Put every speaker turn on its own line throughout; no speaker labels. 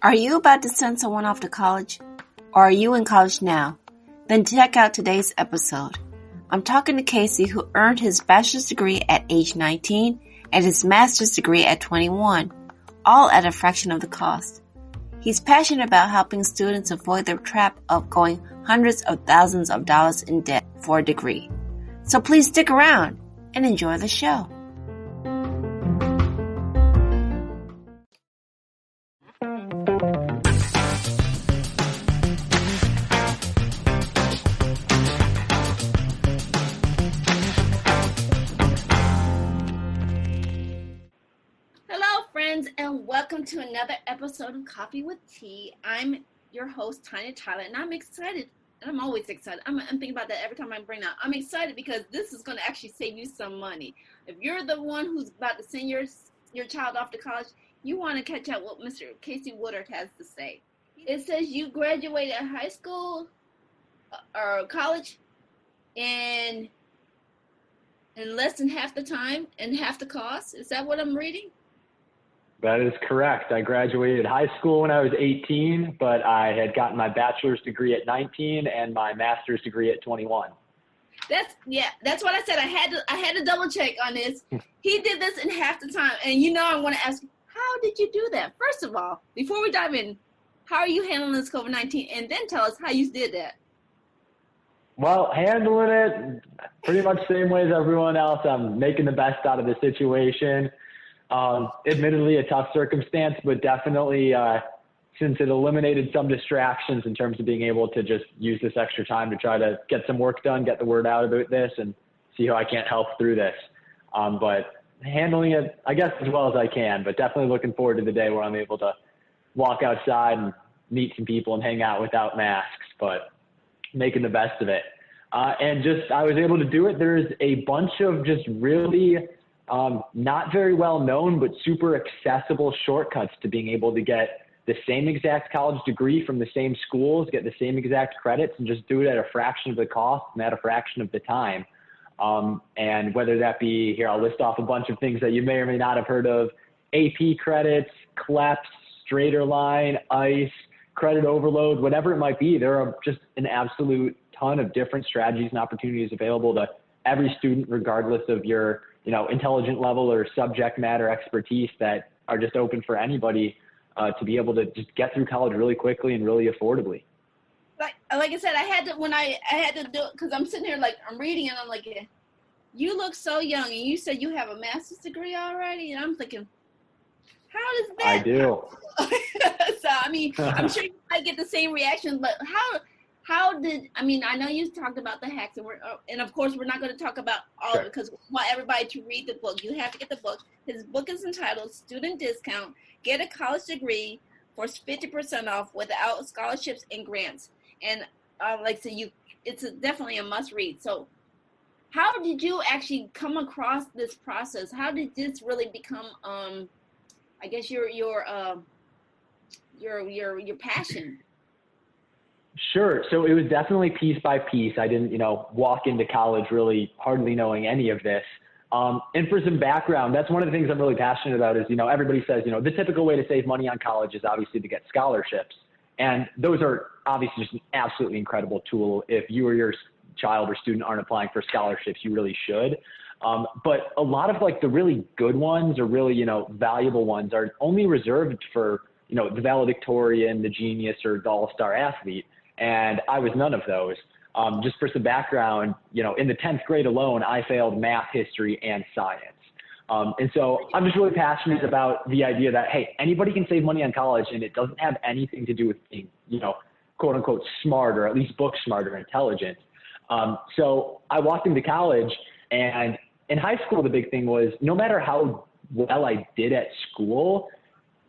Are you about to send someone off to college? Or are you in college now? Then check out today's episode. I'm talking to Casey, who earned his bachelor's degree at age 19 and his master's degree at 21, all at a fraction of the cost. He's passionate about helping students avoid the trap of going hundreds of thousands of dollars in debt for a degree. So please stick around and enjoy the show. And welcome to another episode of Coffee with Tea. I'm your host, Tonia and I'm excited. And I'm always excited. I'm thinking about that every time I bring that. I'm excited because this is going to actually save you some money. If you're the one who's about to send your child off to college, you want to catch up what Mr. Casey Woodard has to say. It says you graduated high school or college in less than half the time and half the cost. Is that what I'm reading?
That is correct. I graduated high school when I was 18, but I had gotten my bachelor's degree at 19 and my master's degree at 21.
That's what I said. I had to double check on this. He did this in half the time. And I want to ask, how did you do that? First of all, before we dive in, how are you handling this COVID-19? And then tell us how you did that.
Well, handling it pretty much the same way as everyone else. I'm making the best out of the situation. Admittedly a tough circumstance, but definitely since it eliminated some distractions in terms of being able to just use this extra time to try to get some work done, get the word out about this, and see how I can't help through this. But handling it, I guess, as well as I can, but definitely looking forward to the day where I'm able to walk outside and meet some people and hang out without masks, but making the best of it. And I was able to do it. There's a bunch of just really not very well known, but super accessible shortcuts to being able to get the same exact college degree from the same schools, get the same exact credits, and just do it at a fraction of the cost and at a fraction of the time. And whether that be, here, I'll list off a bunch of things that you may or may not have heard of: AP credits, CLEPs, straighter line, ICE, credit overload, whatever it might be. There are just an absolute ton of different strategies and opportunities available to every student, regardless of your intelligent level or subject matter expertise, that are just open for anybody to be able to just get through college really quickly and really affordably.
Like I said, I had to do it because I'm sitting here I'm reading and I'm like, you look so young, and you said you have a master's degree already, and I'm thinking, how does that?
I do.
So I'm sure you might get the same reaction, but I know you talked about the hacks, and of course we're not going to talk about all of it because we want everybody to read the book. You have to get the book. His book is entitled Student Discount, Get a College Degree for 50% Off Without Scholarships and Grants. And it's definitely a must read. So how did you actually come across this process? How did this really become, I guess your passion?
Sure. So it was definitely piece by piece. I didn't, walk into college really hardly knowing any of this. And for some background, that's one of the things I'm really passionate about is, everybody says, the typical way to save money on college is obviously to get scholarships. And those are obviously just an absolutely incredible tool. If you or your child or student aren't applying for scholarships, you really should. But a lot of the really good ones or really, valuable ones are only reserved for, the valedictorian, the genius, or the all-star athlete. And I was none of those. Just for some background, in the 10th grade alone, I failed math, history, and science. And so I'm just really passionate about the idea that, hey, anybody can save money on college, and it doesn't have anything to do with being, quote unquote, smart, or at least book smart or intelligent. So I walked into college, and in high school, the big thing was no matter how well I did at school,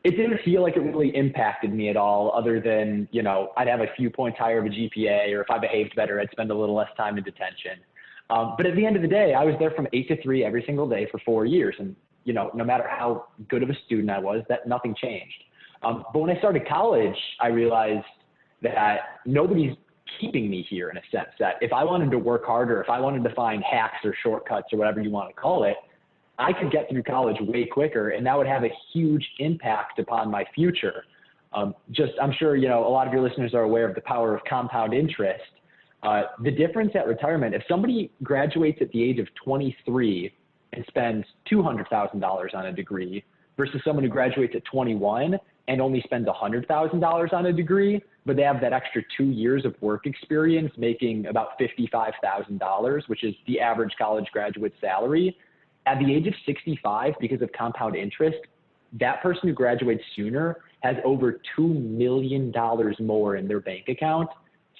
it didn't feel like it really impacted me at all, other than, I'd have a few points higher of a GPA, or if I behaved better, I'd spend a little less time in detention. But at the end of the day, I was there from 8 to 3 every single day for 4 years. And, no matter how good of a student I was, that nothing changed. But when I started college, I realized that nobody's keeping me here, in a sense, that if I wanted to work harder, if I wanted to find hacks or shortcuts or whatever you want to call it, I could get through college way quicker, and that would have a huge impact upon my future. Just, I'm sure, a lot of your listeners are aware of the power of compound interest. The difference at retirement, if somebody graduates at the age of 23 and spends $200,000 on a degree versus someone who graduates at 21 and only spends $100,000 on a degree, but they have that extra 2 years of work experience making about $55,000, which is the average college graduate salary. At the age of 65, because of compound interest, that person who graduates sooner has over $2 million more in their bank account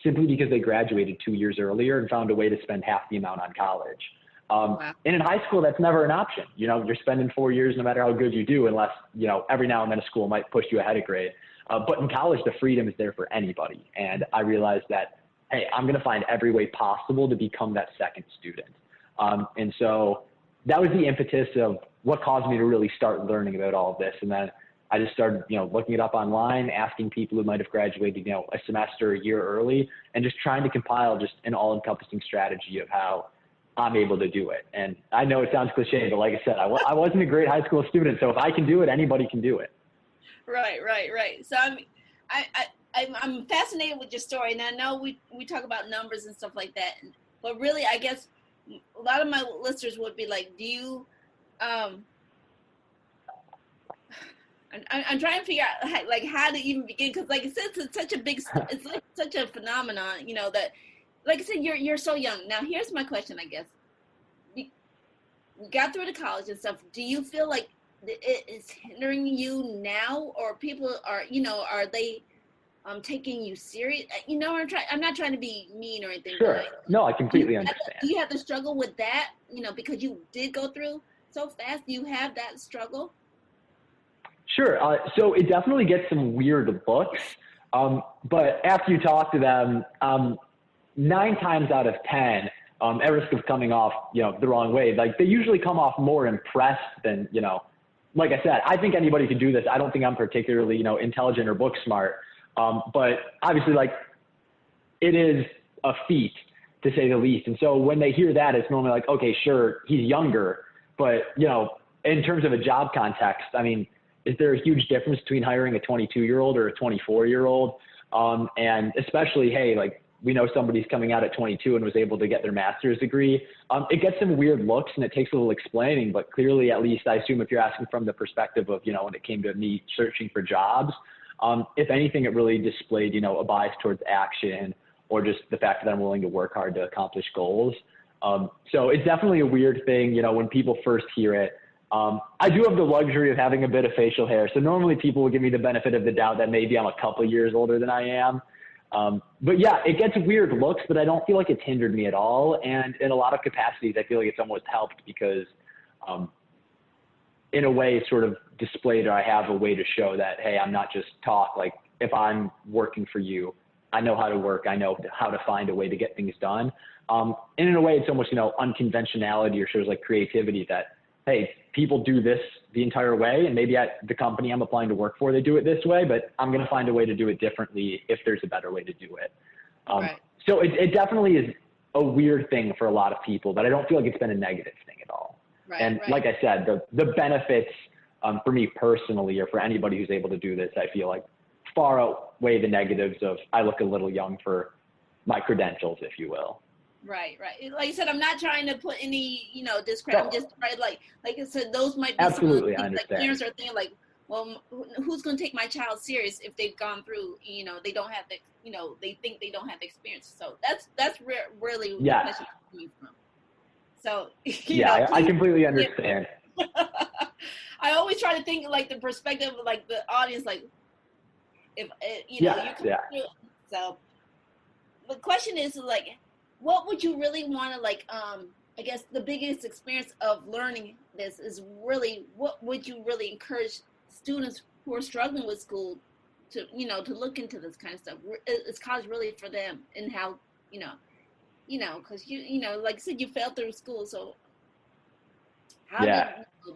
simply because they graduated 2 years earlier and found a way to spend half the amount on college.
Wow.
And in high school, that's never an option. You're spending 4 years no matter how good you do, unless, every now and then a school might push you ahead of grade. But in college, the freedom is there for anybody. And I realized that, hey, I'm going to find every way possible to become that second student. And so that was the impetus of what caused me to really start learning about all of this. And then I just started, looking it up online, asking people who might have graduated, a semester, a year early, and just trying to compile just an all-encompassing strategy of how I'm able to do it. And I know it sounds cliche, but like I said, I wasn't a great high school student. So if I can do it, anybody can do it. Right.
So I'm fascinated with your story. And I know we talk about numbers and stuff like that, but really, I guess a lot of my listeners would be like, do you, I'm trying to figure out how to even begin. Cause like I said, it's like such a phenomenon, that, like I said, you're so young. Now, here's my question, I guess. We got through the college and stuff. Do you feel like it is hindering you now, or people are, are they taking you serious? I'm not trying to be mean or anything.
Sure. No, I completely understand.
Do you have to struggle with that, because you did go through so fast? Do you have that struggle?
Sure. So it definitely gets some weird looks. But after you talk to them, 9 times out of 10, at risk of coming off, the wrong way, like they usually come off more impressed than, like I said, I think anybody can do this. I don't think I'm particularly, intelligent or book smart. But obviously, like, it is a feat, to say the least. And so when they hear that, it's normally like, okay, sure, he's younger. But, in terms of a job context, I mean, is there a huge difference between hiring a 22-year-old or a 24-year-old? And especially, hey, like, we know somebody's coming out at 22 and was able to get their master's degree. It gets some weird looks and it takes a little explaining, but clearly, at least I assume if you're asking from the perspective of, when it came to me searching for jobs, if anything, it really displayed, a bias towards action or just the fact that I'm willing to work hard to accomplish goals. So it's definitely a weird thing, when people first hear it. I do have the luxury of having a bit of facial hair. So normally people will give me the benefit of the doubt that maybe I'm a couple years older than I am. But yeah, it gets weird looks, but I don't feel like it's hindered me at all. And in a lot of capacities, I feel like it's almost helped because, in a way, sort of displayed, or I have a way to show that, hey, I'm not just talk. Like, if I'm working for you, I know how to work. I know how to find a way to get things done. And in a way, it's almost, unconventionality, or shows like creativity that, hey, people do this the entire way, and maybe at the company I'm applying to work for, they do it this way, but I'm going to find a way to do it differently if there's a better way to do it.
Right.
So it definitely is a weird thing for a lot of people, but I don't feel like it's been a negative thing at all.
Right,
and
right.
Like I said, the benefits for me personally, or for anybody who's able to do this, I feel like far outweigh the negatives of I look a little young for my credentials, if you will.
Right. Like I said, I'm not trying to put any, discredit. I'm just trying to, like I said, those might be
absolutely,
some
I
things,
understand.
like parents are thinking like, well, who's going to take my child serious if they've gone through, they don't have the, they think they don't have the experience. So that's really where the question is coming from. So,
I completely understand.
I always try to think like the perspective of like the audience, like if, you come through. So the question is like, what would you really want to like, I guess the biggest experience of learning this is really, what would you really encourage students who are struggling with school to, to look into this kind of stuff? It's college really for them, and how, because like I said, you failed through school. So how did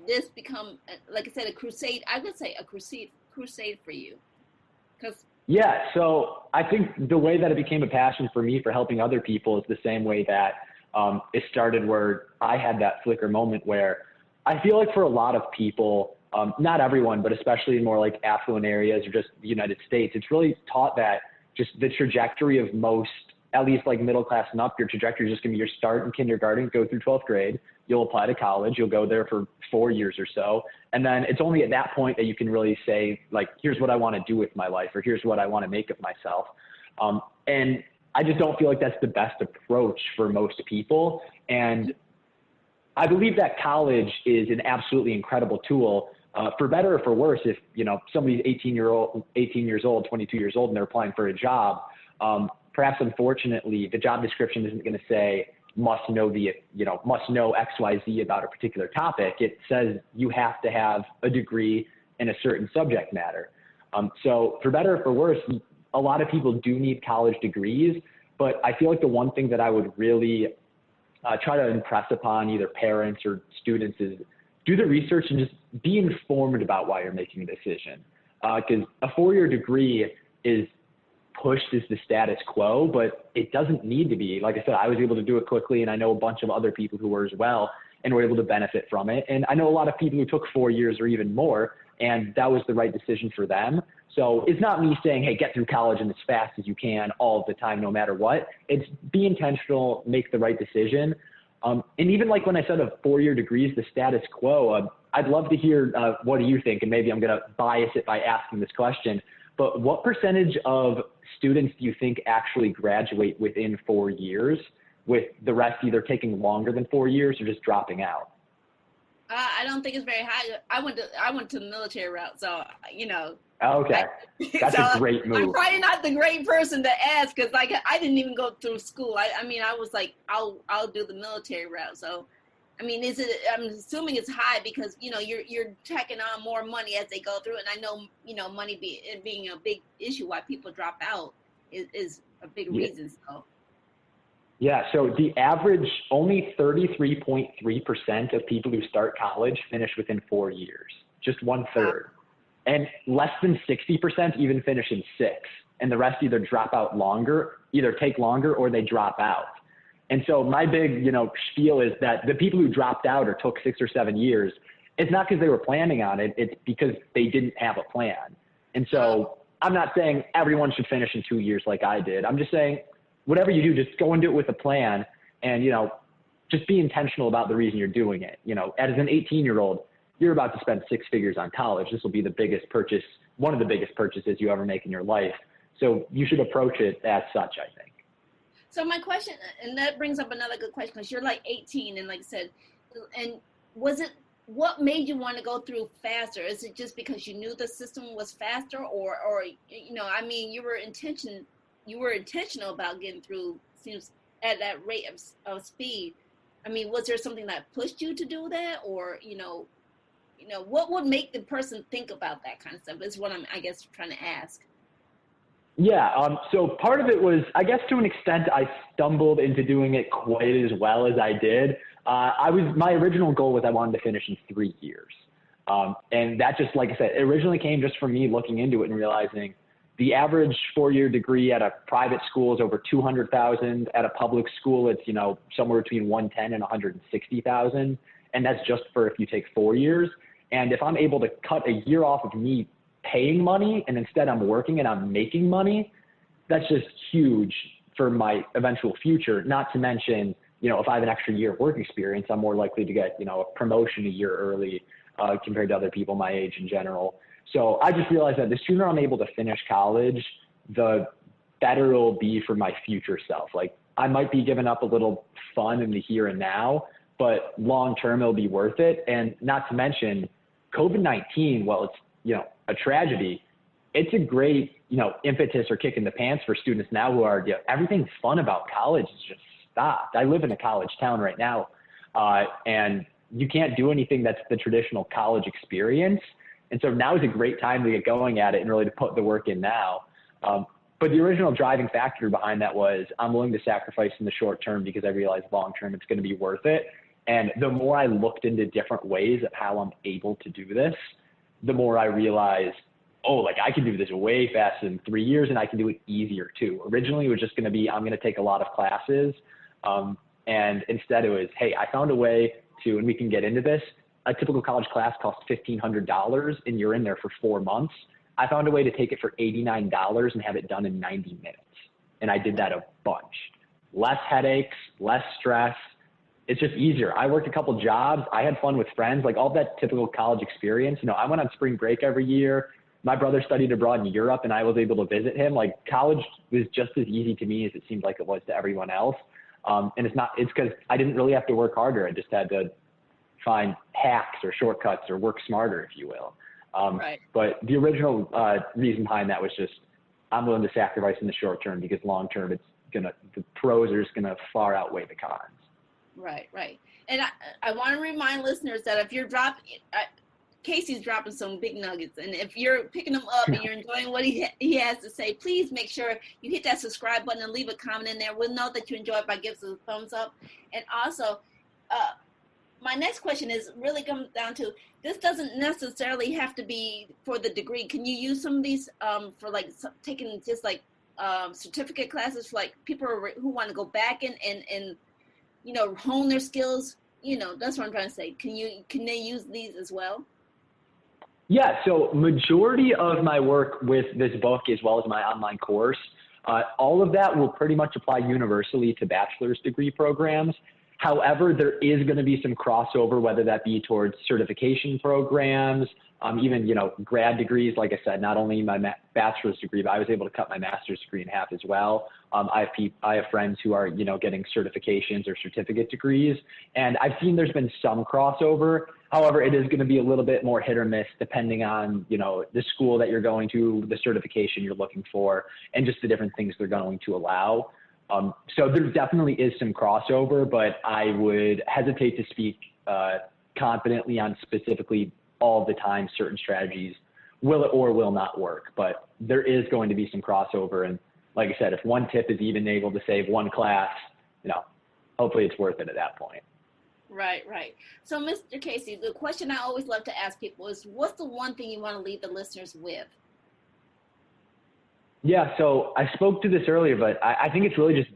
this become, like I said, a crusade? I would say a crusade for you.
Yeah, so I think the way that it became a passion for me for helping other people is the same way that it started, where I had that flicker moment where I feel like for a lot of people, not everyone, but especially in more like affluent areas or just the United States, it's really taught that just the trajectory of most, at least like middle class and up, your trajectory is just going to be your start in kindergarten, go through 12th grade. You'll apply to college. You'll go there for 4 years or so. And then it's only at that point that you can really say, like, here's what I want to do with my life, or here's what I want to make of myself. And I just don't feel like that's the best approach for most people. And I believe that college is an absolutely incredible tool, for better or for worse. If, you know, somebody's 18 years old, 22 years old, and they're applying for a job, perhaps unfortunately, the job description isn't going to say must know XYZ about a particular topic. It says you have to have a degree in a certain subject matter. So for better or for worse, a lot of people do need college degrees, but I feel like the one thing that I would really try to impress upon either parents or students is do the research and just be informed about why you're making a decision. Because a 4-year degree is pushed as the status quo, but it doesn't need to be. Like I said, I was able to do it quickly, and I know a bunch of other people who were as well and were able to benefit from it. And I know a lot of people who took 4 years or even more, and that was the right decision for them. So it's not me saying, hey, get through college and as fast as you can all of the time, no matter what. It's be intentional, make the right decision. And even like when I said a 4-year degree is the status quo, I'd love to hear what do you think? And maybe I'm going to bias it by asking this question. But what percentage of students do you think actually graduate within 4 years, with the rest either taking longer than 4 years or just dropping out?
I don't think it's very high. I went to the military route, so you know.
Okay, that's a great move.
I'm probably not the great person to ask, because like I didn't even go through school. I mean, I was like, I'll do the military route. So, I mean, I'm assuming it's high because, you know, you're tacking on more money as they go through, and I know, you know, money being a big issue why people drop out is a big reason. So. Yeah,
so the average, only 33.3% of people who start college finish within 4 years, just 1/3. Wow. And less than 60% even finish in 6. And the rest either drop out longer, either take longer, or they drop out. And so my big, you know, spiel is that the people who dropped out or took 6 or 7 years, it's not because they were planning on it. It's because they didn't have a plan. And so I'm not saying everyone should finish in 2 years like I did. I'm just saying, whatever you do, just go and do it with a plan, and, you know, just be intentional about the reason you're doing it. You know, as an 18-year-old, you're about to spend 6 figures on college. This will be the biggest purchase, one of the biggest purchases you ever make in your life. So you should approach it as such, I think.
So my question, and that brings up another good question, because you're like 18, and like I said, and what made you want to go through faster? Is it just because you knew the system was faster, or you know, I mean, you were intentional about getting through, seems, at that rate of speed? I mean, was there something that pushed you to do that, or you know, what would make the person think about that kind of stuff is what I'm, I guess, trying to ask.
Yeah, so part of it was, I guess to an extent, I stumbled into doing it quite as well as I did. My original goal was I wanted to finish in 3 years. And that just, like I said, it originally came just from me looking into it and realizing the average 4-year degree at a private school is over $200,000. At a public school, it's, you know, somewhere between $110,000 and $160,000. And that's just for if you take 4 years. And if I'm able to cut a year off of me paying money, and instead I'm working and I'm making money, that's just huge for my eventual future. Not to mention, you know, if I have an extra year of work experience, I'm more likely to get, you know, a promotion a year early compared to other people my age in general. So I just realized that the sooner I'm able to finish college, the better it'll be for my future self. Like, I might be giving up a little fun in the here and now, but long term it'll be worth it. And not to mention COVID-19, well, it's, you know, a tragedy, it's a great, you know, impetus or kick in the pants for students now who are, you know, everything fun about college is just stopped. I live in a college town right now, and you can't do anything that's the traditional college experience. And so now is a great time to get going at it and really to put the work in now. But the original driving factor behind that was I'm willing to sacrifice in the short term because I realize long term it's going to be worth it. And the more I looked into different ways of how I'm able to do this, the more I realized, oh, like I can do this way faster than 3 years, and I can do it easier too. Originally, it was just going to be, I'm going to take a lot of classes. And instead it was, hey, I found a way to, and we can get into this, a typical college class costs $1,500 and you're in there for 4 months. I found a way to take it for $89 and have it done in 90 minutes. And I did that a bunch. Less headaches, less stress. It's just easier. I worked a couple jobs. I had fun with friends, like all that typical college experience. You know, I went on spring break every year. My brother studied abroad in Europe and I was able to visit him. Like college was just as easy to me as it seemed like it was to everyone else. And it's because I didn't really have to work harder. I just had to find hacks or shortcuts or work smarter, if you will.
Right.
But the original reason behind that was just, I'm willing to sacrifice in the short term because long term, the pros are just gonna far outweigh the cons. Right.
And I want to remind listeners that if you're Casey's dropping some big nuggets, and if you're picking them up and you're enjoying what he has to say, please make sure you hit that subscribe button and leave a comment in there. We'll know that you enjoy it by giving us a thumbs up. And also, my next question is really comes down to, this doesn't necessarily have to be for the degree. Can you use some of these for like taking just like certificate classes for like people who want to go back and you know, hone their skills? You know, that's what I'm trying to say. Can they use these as well?
Yeah, so majority of my work with this book as well as my online course, all of that will pretty much apply universally to bachelor's degree programs. However, there is going to be some crossover, whether that be towards certification programs, even, you know, grad degrees. Like I said, not only my bachelor's degree, but I was able to cut my master's degree in half as well. I have friends who are, you know, getting certifications or certificate degrees, and I've seen there's been some crossover. However, it is going to be a little bit more hit or miss depending on, you know, the school that you're going to, the certification you're looking for, and just the different things they're going to allow. So there definitely is some crossover, but I would hesitate to speak confidently on specifically all the time certain strategies will or will not work. But there is going to be some crossover. And like I said, if one tip is even able to save one class, you know, hopefully it's worth it at that point.
Right. So, Mr. Casey, the question I always love to ask people is, what's the one thing you want to leave the listeners with?
Yeah, so I spoke to this earlier, but I think it's really just,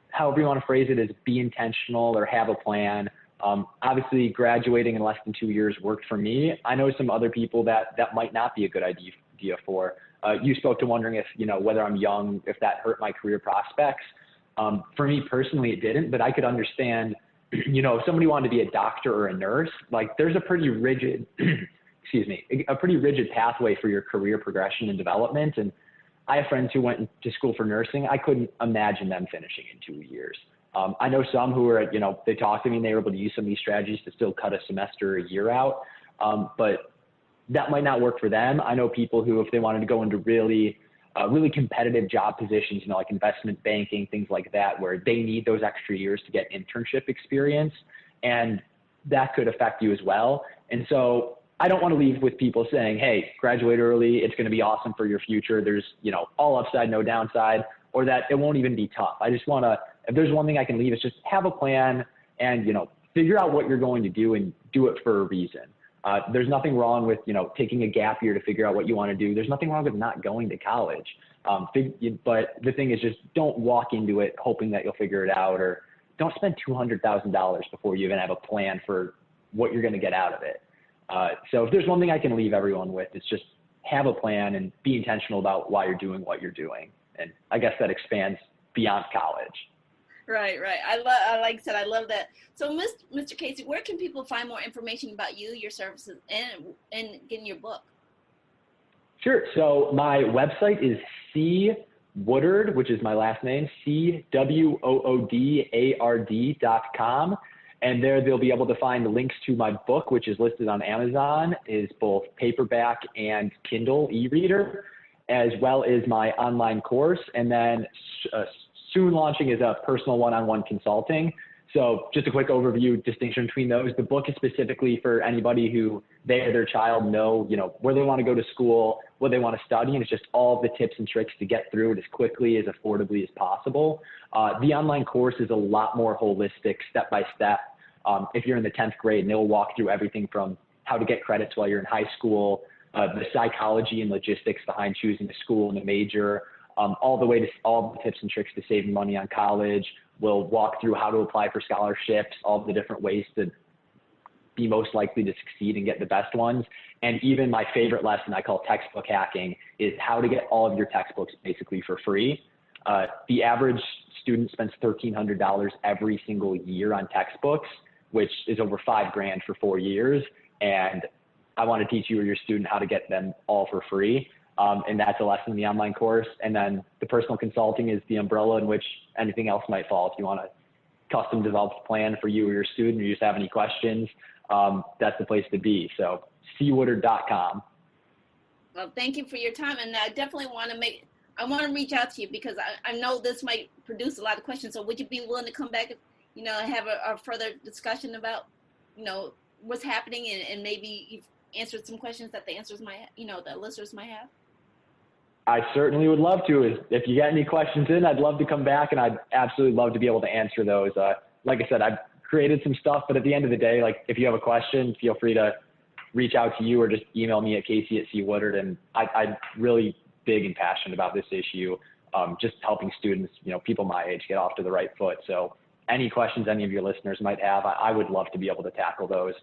however you want to phrase it, is be intentional or have a plan. Obviously, graduating in less than 2 years worked for me. I know some other people that might not be a good idea for. You spoke to wondering if, you know, whether I'm young, if that hurt my career prospects. For me personally, it didn't, but I could understand, you know, if somebody wanted to be a doctor or a nurse, like there's a pretty rigid, a pretty rigid pathway for your career progression and development. And I have friends who went to school for nursing. I couldn't imagine them finishing in 2 years. I know some who are, you know, they talked to me and they were able to use some of these strategies to still cut a semester or a year out. But that might not work for them. I know people who, if they wanted to go into really competitive job positions, you know, like investment banking, things like that, where they need those extra years to get internship experience, and that could affect you as well. And so I don't want to leave with people saying, hey, graduate early, it's going to be awesome for your future. There's, you know, all upside, no downside, or that it won't even be tough. I just want to, if there's one thing I can leave, it's just have a plan and, you know, figure out what you're going to do and do it for a reason. There's nothing wrong with, you know, taking a gap year to figure out what you want to do. There's nothing wrong with not going to college. But the thing is, just don't walk into it hoping that you'll figure it out, or don't spend $200,000 before you even have a plan for what you're going to get out of it. So if there's one thing I can leave everyone with, it's just have a plan and be intentional about why you're doing what you're doing. And I guess that expands beyond college.
Right. Like I said, I love that. So, Mr. Casey, where can people find more information about you, your services, and getting your book?
Sure. So my website is Woodard, which is my last name, CWOODARD.com. And there they'll be able to find links to my book, which is listed on Amazon, is both paperback and Kindle e-reader, as well as my online course. And then soon launching is a personal one-on-one consulting. So just a quick overview, distinction between those. The book is specifically for anybody who they or their child know, you know, where they want to go to school, what they want to study, and it's just all the tips and tricks to get through it as quickly, as affordably as possible. The online course is a lot more holistic, step-by-step. If you're in the 10th grade, and they'll walk through everything from how to get credits while you're in high school, the psychology and logistics behind choosing a school and a major, all the way to all the tips and tricks to saving money on college. We'll walk through how to apply for scholarships, all the different ways to be most likely to succeed and get the best ones. And even my favorite lesson I call textbook hacking is how to get all of your textbooks basically for free. The average student spends $1,300 every single year on textbooks, which is over $5,000 for 4 years. And I want to teach you or your student how to get them all for free. And that's a lesson in the online course. And then the personal consulting is the umbrella in which anything else might fall. If you want a custom developed plan for you or your student, or you just have any questions, that's the place to be. So cwoodard.com.
Well, thank you for your time. And I definitely want to reach out to you because I know this might produce a lot of questions. So would you be willing to come back, and have a further discussion about, what's happening and maybe you've answered some questions that the listeners might have?
I certainly would love to. If you get any questions in, I'd love to come back, and I'd absolutely love to be able to answer those. Like I said, I've created some stuff, but at the end of the day, if you have a question, feel free to reach out to you or just email me at Casey@Woodard. And I'm really big and passionate about this issue, just helping students, people my age get off to the right foot. So any questions any of your listeners might have, I would love to be able to tackle those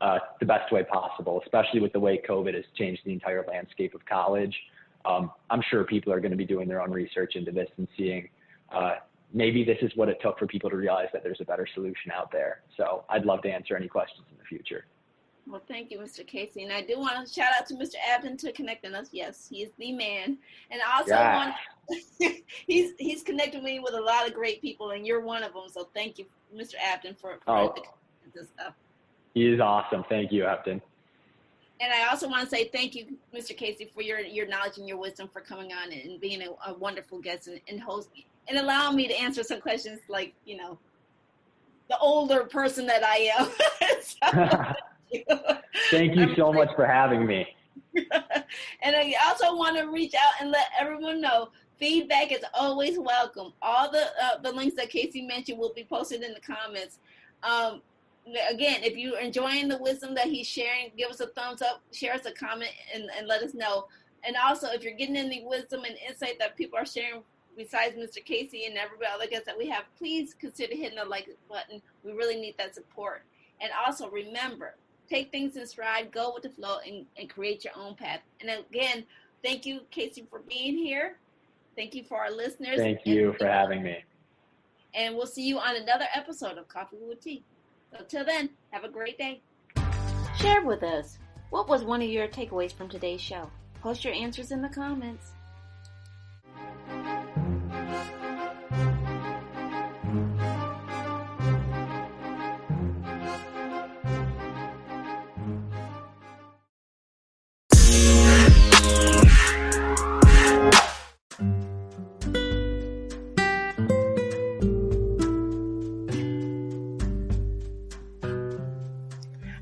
the best way possible, especially with the way COVID has changed the entire landscape of college. I'm sure people are going to be doing their own research into this and seeing maybe this is what it took for people to realize that there's a better solution out there. So I'd love to answer any questions in the future.
Well, thank you, Mr. Casey. And I do want to shout out to Mr. Abden to connecting us. Yes, he is the man. And I also he's connected me with a lot of great people, and you're one of them. So thank you, Mr. Abden, for this stuff.
He is awesome. Thank you, Abden.
And I also want to say thank you, Mr. Casey, for your knowledge and your wisdom for coming on and being a wonderful guest and host and allowing me to answer some questions like, the older person that I am.
Thank you so much for having me.
And I also want to reach out and let everyone know feedback is always welcome. All the links that Casey mentioned will be posted in the comments. Again, if you're enjoying the wisdom that he's sharing, give us a thumbs up, share us a comment, and let us know. And also, if you're getting any wisdom and insight that people are sharing besides Mr. Casey and everybody other guests that we have, please consider hitting the like button. We really need that support. And also, remember, take things in stride, go with the flow, and create your own path. And again, thank you, Casey, for being here. Thank you for our listeners.
Thank you for having me.
And we'll see you on another episode of Coffee with Tea. So till then, have a great day. Share with us. What was one of your takeaways from today's show? Post your answers in the comments.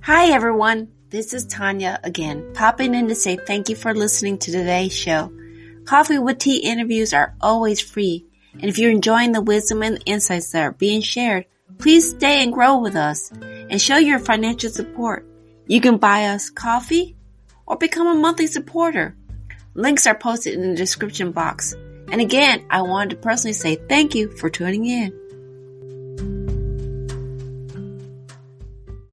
Hi everyone, this is Tonia again, popping in to say thank you for listening to today's show. Coffee with Tea interviews are always free, and if you're enjoying the wisdom and insights that are being shared, please stay and grow with us and show your financial support. You can buy us coffee or become a monthly supporter. Links are posted in the description box. And again, I wanted to personally say thank you for tuning in.